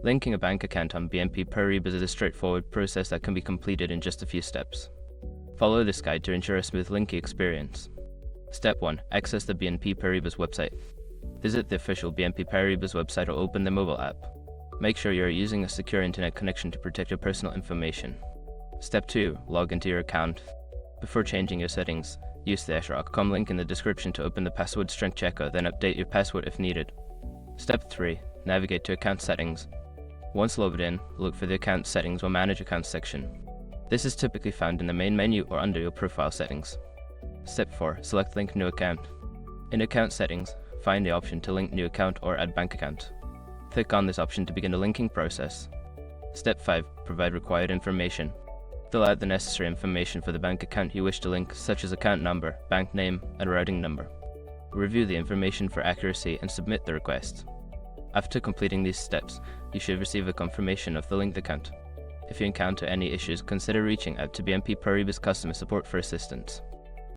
Linking a bank account on BNP Paribas is a straightforward process that can be completed in just a few steps. Follow this guide to ensure a smooth linking experience. Step 1. Access the BNP Paribas website. Visit the official BNP Paribas website or open the mobile app. Make sure you are using a secure internet connection to protect your personal information. Step 2. Log into your account. Before changing your settings, use the #com link in the description to open the password strength checker, then update your password if needed. Step 3. Navigate to account settings. Once logged in, look for the account settings or manage accounts section. This is typically found in the main menu or under your profile settings. Step 4. Select link new account. In account settings, find the option to link new account or add bank account. Click on this option to begin the linking process. Step 5. Provide required information. Fill out the necessary information for the bank account you wish to link, such as account number, bank name, and routing number. Review the information for accuracy and submit the request. After completing these steps, you should receive a confirmation of the linked account. If you encounter any issues, consider reaching out to BNP Paribas customer support for assistance.